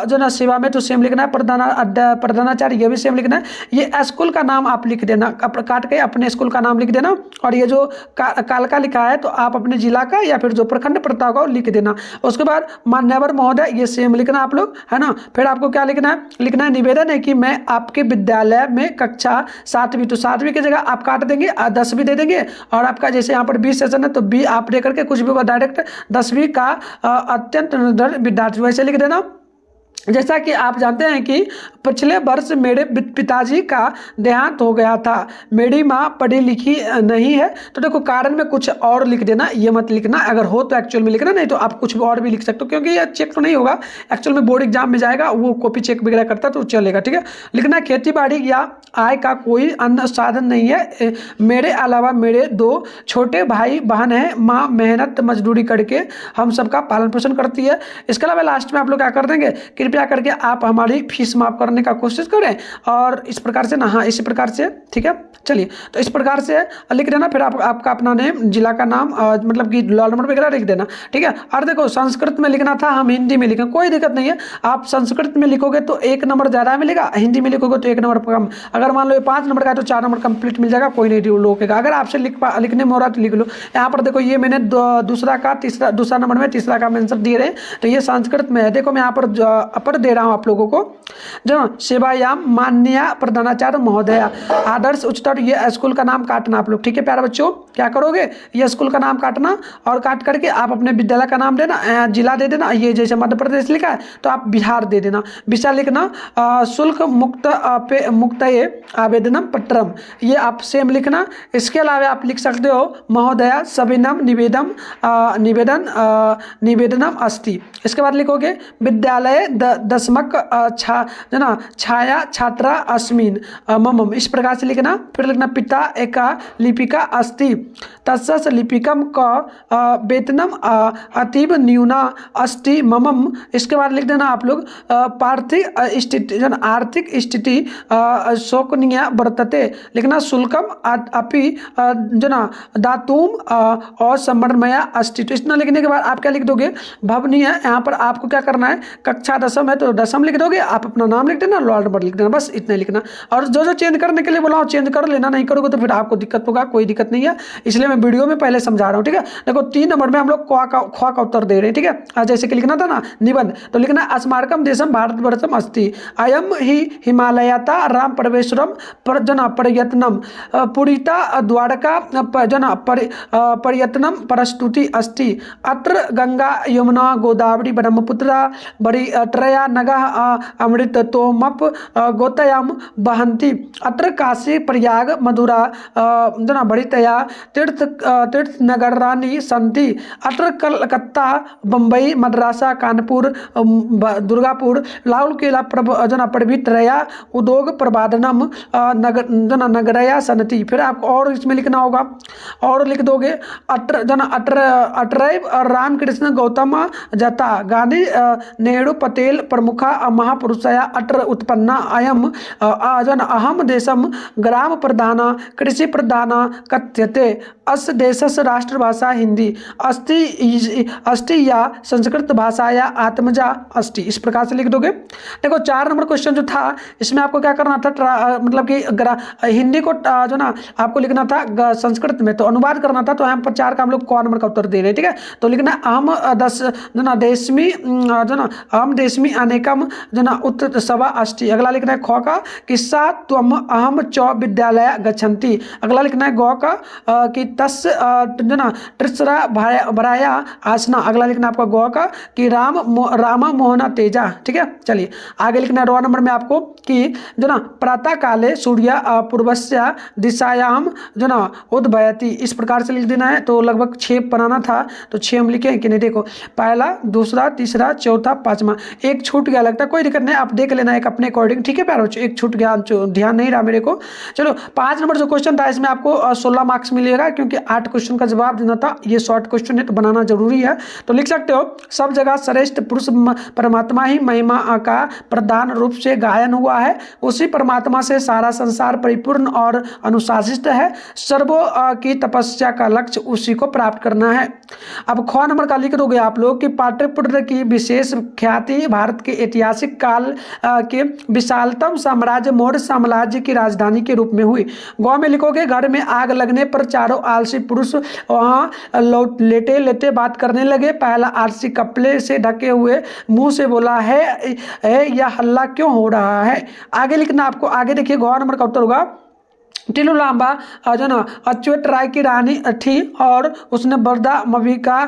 जो ना सेवा में तो सेम लिखना है, प्रधानाचार्य ये भी सेम लिखना है। ये स्कूल का नाम आप लिख देना, काट के अपने स्कूल का नाम लिख देना, और ये जो कालका लिखा है तो आप अपने जिला का या फिर जो प्रखंड पड़ता होगा वो लिख देना। उसके बाद मान्यवर महोदय ये सेम लिखना आप लोग, है ना। फिर आपको क्या लिखना है निवेदन है कि मैं आपके विद्यालय में कक्षा 7वीं, तो 7वीं की जगह आप काट देंगे 10वीं दे देंगे, और आपका जैसे यहाँ पर 20 सेशन है तो 20 आप दे करके कुछ भी होगा डायरेक्ट 10वीं का अत्यंत निर्धन विद्यार्थी वैसे लिख देना। जैसा कि आप जानते हैं कि पिछले वर्ष मेरे पिताजी का देहांत हो गया था, मेरी माँ पढ़ी लिखी नहीं है, तो देखो कारण में कुछ और लिख देना, ये मत लिखना, अगर हो तो एक्चुअल में लिखना, नहीं तो आप कुछ और भी लिख सकते हो, क्योंकि ये चेक तो नहीं होगा, एक्चुअल में बोर्ड एग्जाम में जाएगा, वो कॉपी चेक वगैरह करता तो चलेगा, ठीक है। लिखना खेती बाड़ी या आय का कोई अन्य साधन नहीं है, मेरे अलावा मेरे 2 छोटे भाई बहन हैं, माँ मेहनत मजदूरी करके हम सबका पालन पोषण करती है। इसके अलावा लास्ट में आप लोग क्या कर देंगे, कृपया करके आप हमारी फीस माफ करने का कोशिश करें, और इस प्रकार से ना, हाँ इसी प्रकार से, ठीक है। चलिए तो इस प्रकार से लिख देना, फिर आपका अपना नेम, जिला का नाम, मतलब कि रोल नंबर वगैरह लिख देना, ठीक है। और देखो संस्कृत में लिखना था, हम हिंदी में लिखें, कोई दिक्कत नहीं है, आप संस्कृत में लिखोगे तो 1 नंबर ज़्यादा मिलेगा, हिंदी में लिखोगे तो 1 नंबर कम। अगर मान लो ये 5 नंबर का है तो 4 नंबर कंप्लीट मिल जाएगा, कोई नहीं रोकेगा। अगर आपसे लिखने में हो रहा तो लिख लो। यहाँ पर देखो ये मैंने दूसरा नंबर में तीसरा का आंसर दिए रहे, तो ये संस्कृत में है। देखो मैं यहाँ पर अपर दे रहा हूँ आप लोगों को, जो सेवायाम माननीय प्रधानाचार्य महोदय आदर्श उच्चतर, ये स्कूल का नाम काटना आप लोग, ठीक है प्यारे बच्चों। क्या करोगे, ये स्कूल का नाम काटना, और काट करके आप अपने विद्यालय का नाम देना, जिला दे देना, ये जैसे मध्य प्रदेश लिखा है तो आप बिहार दे देना, विषय लिखना शुल्क मुक्त आवेदनम पत्रम, ये आप सेम लिखना। इसके अलावा आप लिख सकते हो महोदय सविनम निवेदनम अस्ति। इसके बाद लिखोगे विद्यालय दशमक छाया छात्रा अस्मिन मम, इस प्रकार से लिखना। फिर लिखना पिता एका लिपिका अस्ति तस्य लिपिकम का वेतनम अतीव न्यूना अस्ति ममम। इसके बाद लिख देना आप लोग आर्थिक स्थिति शोकनीय वर्तते, लिखना शुल्कम अपि दातुम और समन्वया अस्ति। तो इतना लिखने के बाद आप क्या लिख दोगे, भवनीय। यहाँ पर आपको क्या करना है, कक्षा 10वीं है तो 10वीं लिख दोगे, आप अपना नाम लिख देना, रोल नंबर लिख देना, बस इतना लिखना। और जो चेंज करने के लिए बोला चेंज कर लेना, नहीं करोगे तो फिर आपको दिक्कत होगा, कोई दिक्कत नहीं है, इसलिए मैं वीडियो में पहले समझा रहा हूँ, ठीक है। देखो 3 नंबर में हम लोग ख्वा का उत्तर दे रहे हैं, ठीक है। जैसे कि लिखना था ना निबंध, तो लिखना अस्माकम देशम भारतवर्षम अस्ति अयम ही हिमालयता राम परमेश्वरम प्रयत्नम पुरीता द्वारका प्रयत्नम परस्तुति अस्ति अत्र गंगा यमुना गोदावरी ब्रह्मपुत्रा बड़ी त्रया नगः अमृत तोमप गोतयम बहंती अत्र काशी प्रयाग मधुरा बड़ितया तीर्थ नगराणि सन्ति अत्र कलकत्ता बम्बई मद्रासा कानपुर दुर्गापुर लाहौल किला प्रभृत्रया उद्योग प्रबाधनम नगरया सन्ति। फिर आपको और इसमें लिखना होगा, और लिख दोगे अट्रैव रामकृष्ण गौतम जता गांधी नेहरू पटेल प्रमुखा महापुरुषया अत्र उत्पन्ना अयम अहम देशम ग्राम प्रधाना कृषि प्रधाना कथ्यते अस देशस्य राष्ट्रभाषा हिंदी अस्ति या संस्कृत भाषाया आत्मजा अस्ति। इस प्रकार से लिख दोगे। देखो 4 नंबर क्वेश्चन जो था इसमें आपको क्या करना था, मतलब कि हिंदी को आपको लिखना था संस्कृत में, तो अनुवाद करना था, तो यहाँ पर 4 का हम लोग क नंबर का उत्तर दे रहे हैं, ठीक है। तो लिखना अहम देशमी अनेकम उत्सव अस्ति। अगला लिखना है ख का किस्सा त्वम अहम च विद्यालय गच्छन्ति। अगला लिखना है ग का कि तस् त्रिसरा भराया आसना। अगला लिखना आपका ग का कि रामा मोहना तेजा, ठीक है। चलिए आगे लिखना है र नंबर में आपको कि प्रातः काले सूर्य पूर्वस्य दिशायाम उद्भयति। इस प्रकार से लिख देना है। तो लगभग 6 बनाना था, तो 6 हम लिखे हैं कि नहीं। देखो पहला, दूसरा, तीसरा, चौथा, 5वां, एक छूट गया लगता है, कोई दिक्कत नहीं, आप देख लेना एक अपने अकॉर्डिंग, ठीक है प्यारो। एक छूट गया, ध्यान नहीं रहा मेरे को। चलो 5 नंबर जो क्वेश्चन था इसमें आपको 16 मार्क्स मिलेगा, क्योंकि 8 क्वेश्चन का जवाब देना था, ये शॉर्ट क्वेश्चन है तो बनाना जरूरी है। तो लिख सकते हो सब जगह श्रेष्ठ पुरुष परमात्मा ही महिमा का प्रधान रूप से गायन हुआ है, उसी परमात्मा से सारा संसार परिपूर्ण और अनुशासित है, सर्वों की तपस्या का लक्ष्य उसी को प्राप्त करना है। अब ख नंबर का लिख दोगे आप लोग कि पाटलिपुत्र की विशेष ख्याति भारत भारत के ऐतिहासिक काल के विशालतम साम्राज्य मौर्य साम्राज्य की राजधानी के रूप में हुई। गाँव में लिखोगे घर में आग लगने पर चारों आलसी पुरुष वहाँ लेटे लेटे बात करने लगे। पहला आलसी कपड़े से ढके हुए मुंह से बोला है यह हल्ला क्यों हो रहा है। आगे लिखना आपको, आगे देखिए गौर नंबर का उत्तर होगा टीलू लांबा जो ना अच्युत राय की रानी थी और उसने बरदा मविका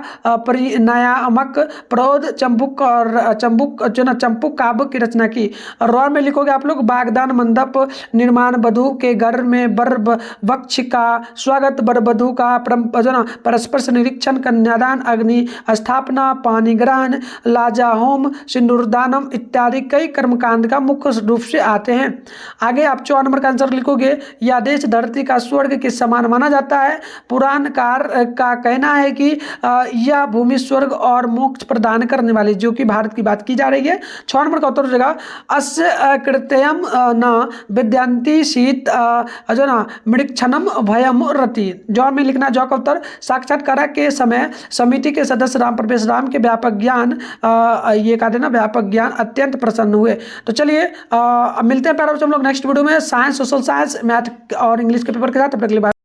परिणामक प्रौध चंबुक और चंबुक जो ना चंपू काव्य की रचना की। रॉ में लिखोगे आप लोग बागदान मंडप निर्माण वधु के घर में बर वक्ष का स्वागत बर वधु का जो ना परस्पर से निरीक्षण कन्यादान अग्नि स्थापना पानी ग्रहण लाजा होम सिंदूरदानम इत्यादि कई कर्मकांड का मुख्य रूप से आते हैं। आगे आप 4 नंबर का आंसर लिखोगे यह देश धरती का स्वर्ग के समान माना जाता है। पुराणकार का कहना है कि यह भूमि स्वर्ग और मोक्ष प्रदान करने वाली, जो कि भारत की बात की जा रही है। 6 नंबर का उत्तर हो जाएगा अस्य कृत्यम न विद्यांति शीत जो ना मृक्षणम भयम रति। जौ में लिखना जौ का उत्तर साक्षात्कार के समय समिति के सदस्य राम प्रवेश राम के व्यापक ज्ञान ये कहा देना व्यापक ज्ञान अत्यंत प्रसन्न हुए। तो चलिए मिलते हैं प्यारे बच्चों हम लोग नेक्स्ट वीडियो में साइंस सोशल साइंस मैथ और इंग्लिश के पेपर के साथ। तब तक के लिए बाय।